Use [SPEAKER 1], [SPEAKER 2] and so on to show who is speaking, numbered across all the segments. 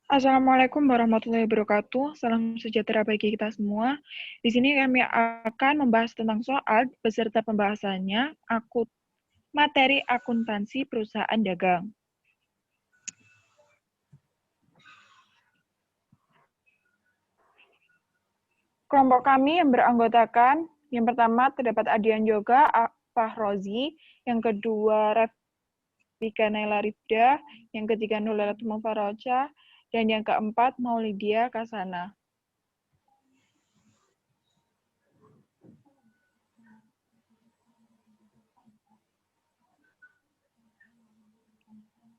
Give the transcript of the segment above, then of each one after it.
[SPEAKER 1] Assalamualaikum warahmatullahi wabarakatuh. Salam sejahtera bagi kita semua. Di sini kami akan membahas tentang soal beserta pembahasannya materi akuntansi perusahaan dagang. Kelompok kami yang beranggotakan, yang pertama terdapat Adian Yoga Fahrozi, yang kedua Rafika Naila Rifda, yang ketiga Nurlatul Faroja, dan yang keempat Maulidia Kasana.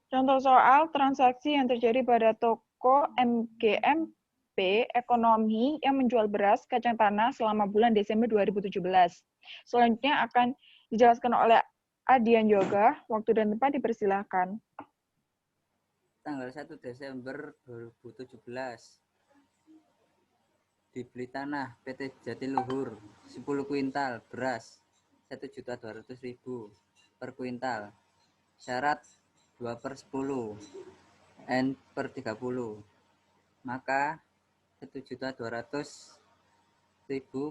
[SPEAKER 1] Contoh soal transaksi yang terjadi pada toko MGMP Ekonomi yang menjual beras kacang tanah selama bulan Desember 2017. Selanjutnya akan dijelaskan oleh Adian Yoga. Waktu dan tempat dipersilahkan.
[SPEAKER 2] Tanggal 1 Desember 2017 dibeli tanah PT Jatiluhur 10 kuintal beras 1.200.000 per kuintal. Syarat 2/10 N per 30. Maka 1.200.000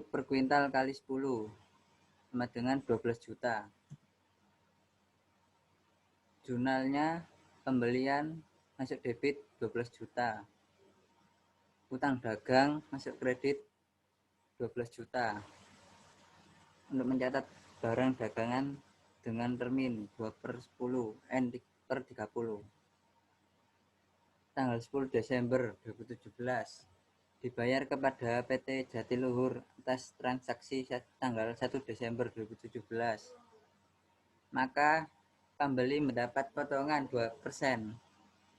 [SPEAKER 2] per kuintal kali 10 sama dengan 12 juta. Jurnalnya pembelian masuk debit 12 juta. Utang dagang masuk kredit 12 juta. Untuk mencatat barang dagangan dengan termin 2/10 N per 30. Tanggal 10 Desember 2017 dibayar kepada PT Jatiluhur atas transaksi tanggal 1 Desember 2017. Maka pembeli mendapat potongan 2%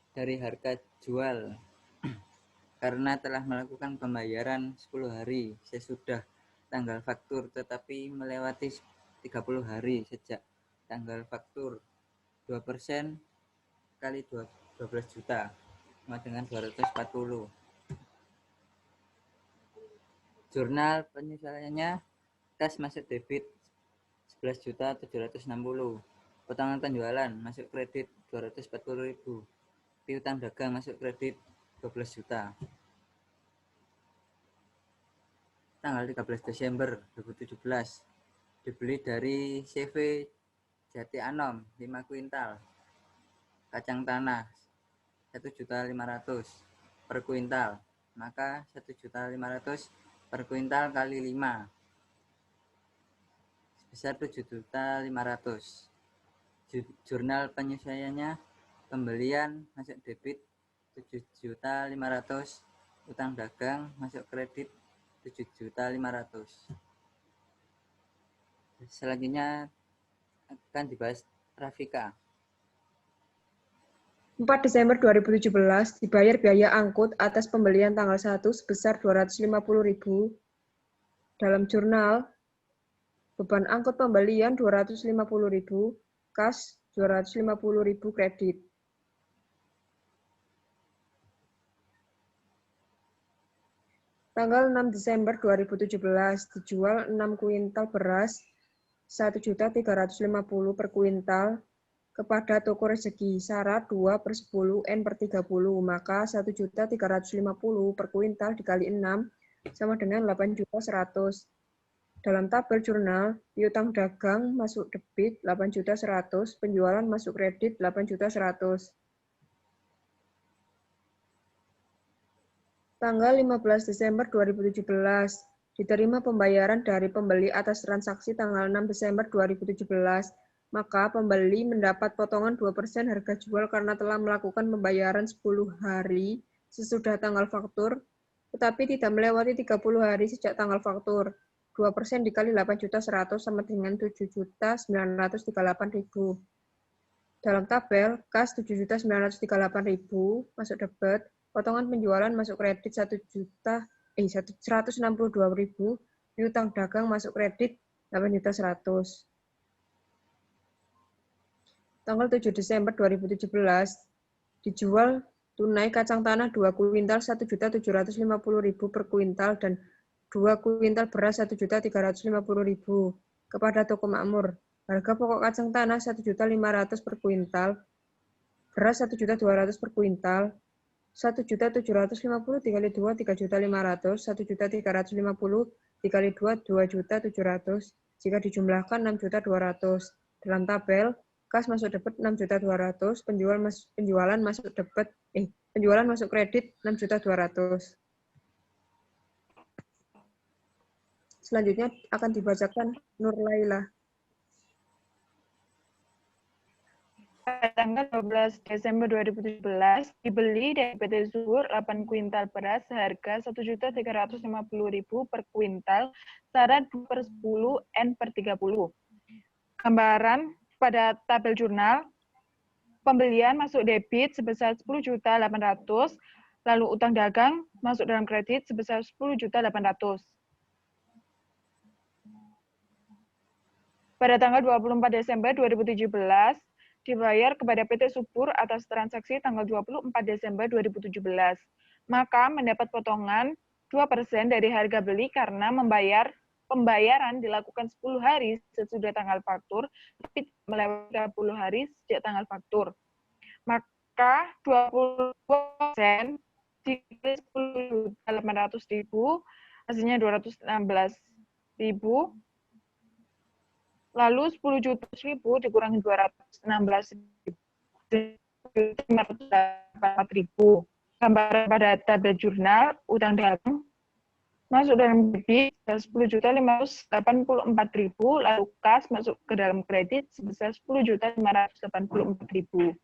[SPEAKER 2] dari harga jual karena telah melakukan pembayaran 10 hari sesudah tanggal faktur tetapi melewati 30 hari sejak tanggal faktur. 2% kali 12 juta sama dengan 240. Jurnal penyesuaiannya kas masuk debit 11.760. Potongan penjualan masuk kredit 240.000. Piutang dagang masuk kredit 12 juta. Tanggal 13 Desember 2017 dibeli dari CV Jati Anom 5 kuintal kacang tanah 1.500.000 per kuintal. Maka 1.500.000 per kuintal kali 5 sebesar 7.500.000. Jurnal penyesuaiannya pembelian masuk debit 7.500.000, utang dagang masuk kredit 7.500.000. Selanjutnya akan dibahas Rafika.
[SPEAKER 3] 4 Desember 2017 dibayar biaya angkut atas pembelian tanggal 1 sebesar 250.000. Dalam jurnal, beban angkut pembelian 250.000, kas 250.000 kredit. Tanggal 6 Desember 2017 dijual 6 kuintal beras 1.350 per kuintal kepada toko rezeki. Syarat 2/10 N per 30, maka 1.350 per kuintal dikali 6 sama dengan 8.100. Dalam tabel jurnal, piutang dagang masuk debit 8.100, penjualan masuk kredit 8.100. Tanggal 15 Desember 2017, diterima pembayaran dari pembeli atas transaksi tanggal 6 Desember 2017, maka pembeli mendapat potongan 2% harga jual karena telah melakukan pembayaran 10 hari sesudah tanggal faktur, tetapi tidak melewati 30 hari sejak tanggal faktur. 2% dikali 8.100 sama dengan 7.938.000. Dalam tabel, kas 7.938.000 masuk debit, potongan penjualan masuk kredit 162.000, piutang dagang masuk kredit 8.100. Tanggal 7 Desember 2017 dijual tunai kacang tanah 2 kuintal 1.750.000 per kuintal dan 2 kuintal beras 1.350.000 kepada toko makmur. Harga pokok kacang tanah 1.500.000 per kuintal, beras 1.200.000 per kuintal, 1.750 dikali 2, 3.500.000, 1.350 dikali 2, 2.700.000, jika dijumlahkan 6.200.000. Dalam tabel, kas masuk debit 6.200.000, penjualan masuk kredit 6.200.000. Selanjutnya akan dibacakan Nur Laila.
[SPEAKER 1] Pada tanggal 12 Desember 2017, dibeli dari PT Zuhur 8 kuintal beras seharga Rp1.350.000 per kuintal, syarat 2/10 N per 30. Gambaran pada tabel jurnal, pembelian masuk debit sebesar 10.800.000, lalu utang dagang masuk dalam kredit sebesar 10.800.000. Pada tanggal 24 Desember 2017, dibayar kepada PT Subur atas transaksi tanggal 24 Desember 2017. Maka mendapat potongan 2% dari harga beli karena pembayaran dilakukan 10 hari sesudah tanggal faktur, tapi melewati 30 hari sejak tanggal faktur. Maka 20% dikali 10.800.000, hasilnya 216.000. Lalu 10.000.000 dikurangi 216.584.000. Gambaran pada tabel jurnal, utang dagang masuk dalam debit 10.584.000, lalu kas masuk ke dalam kredit sebesar 10.584.000.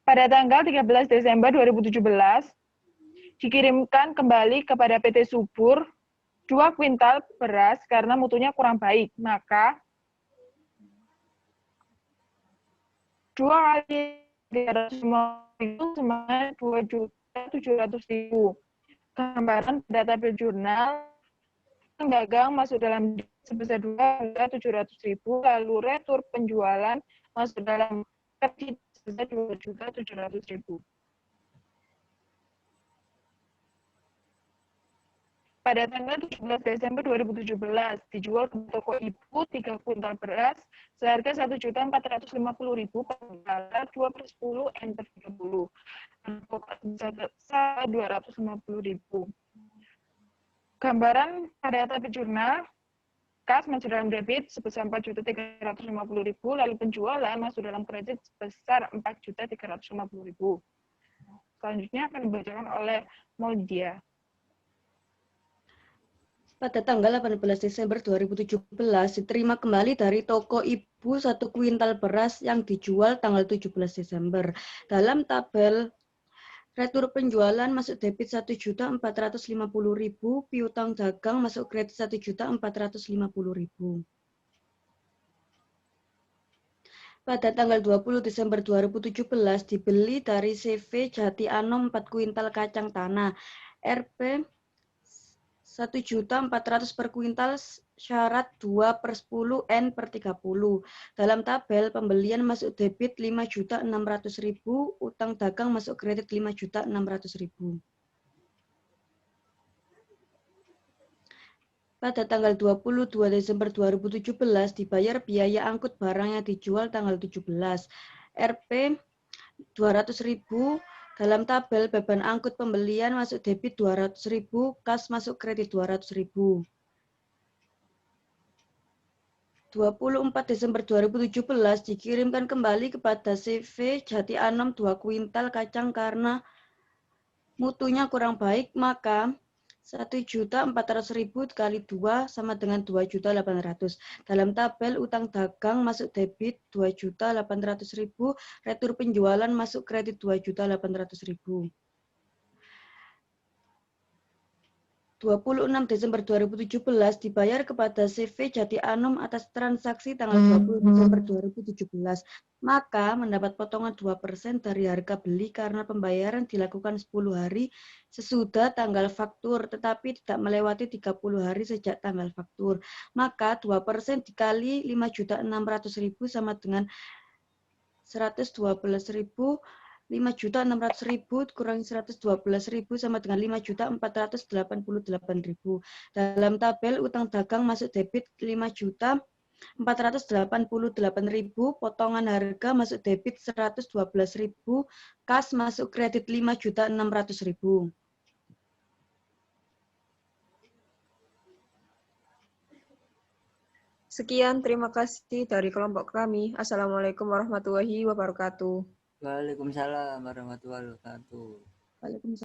[SPEAKER 1] Pada tanggal 13 Desember 2017, dikirimkan kembali kepada PT Subur 2 kuintal beras karena mutunya kurang baik, maka 2 kali 300 itu sama 2.700.000. Gambaran pada tabel jurnal, dagang masuk dalam sebesar 2.700.000, lalu retur penjualan masuk dalam kredit sebesar 2.700.000. Pada tanggal 17 Desember 2017, dijual ke toko ibu 3 kuintal beras seharga Rp1.450.000 per kuintal, 2/10 N per 30. Sebesar Rp250.000. Gambaran pada tabel jurnal, kas masuk dalam debit sebesar Rp4.350.000, lalu penjualan masuk dalam kredit sebesar Rp4.350.000. Selanjutnya akan dibacakan oleh Maudia.
[SPEAKER 4] Pada tanggal 18 Desember 2017, diterima kembali dari toko ibu 1 kuintal beras yang dijual tanggal 17 Desember. Dalam tabel, retur penjualan masuk debit 1.450.000, piutang dagang masuk kredit 1.450.000. Pada tanggal 20 Desember 2017, dibeli dari CV Jati Anom 4 kuintal kacang tanah, Rp 1.400.000 per kuintal, syarat 2/10 N per 30. Dalam tabel, pembelian masuk debit 5.600.000, utang dagang masuk kredit 5.600.000. Pada tanggal 22 Desember 2017, dibayar biaya angkut barang yang dijual tanggal 17, Rp 200.000. Dalam tabel, beban angkut pembelian masuk debit 200.000, kas masuk kredit 200.000. 24 Desember 2017 dikirimkan kembali kepada CV Jati Anom 2 kuintal kacang karena mutunya kurang baik, maka 1.400.000 kali 2 sama dengan 2.800.000. Dalam tabel, utang dagang masuk debit 2.800.000, retur penjualan masuk kredit 2.800.000. 26 Desember 2017 dibayar kepada CV Jati Anom atas transaksi tanggal 20 Desember 2017, maka mendapat potongan 2% dari harga beli karena pembayaran dilakukan 10 hari sesudah tanggal faktur, tetapi tidak melewati 30 hari sejak tanggal faktur. Maka 2% dikali 5.600.000 sama dengan 112.000. 5.600.000 kurangi 112.000 sama dengan 5.488.000. Dalam tabel, utang dagang masuk debit 5 juta 488.000, potongan harga masuk debit 112.000, kas masuk kredit 5.600.000.
[SPEAKER 3] Sekian, terima kasih dari kelompok kami. Assalamualaikum warahmatullahi wabarakatuh.
[SPEAKER 2] Waalaikumsalam warahmatullahi wabarakatuh.
[SPEAKER 4] Waalaikumsalam.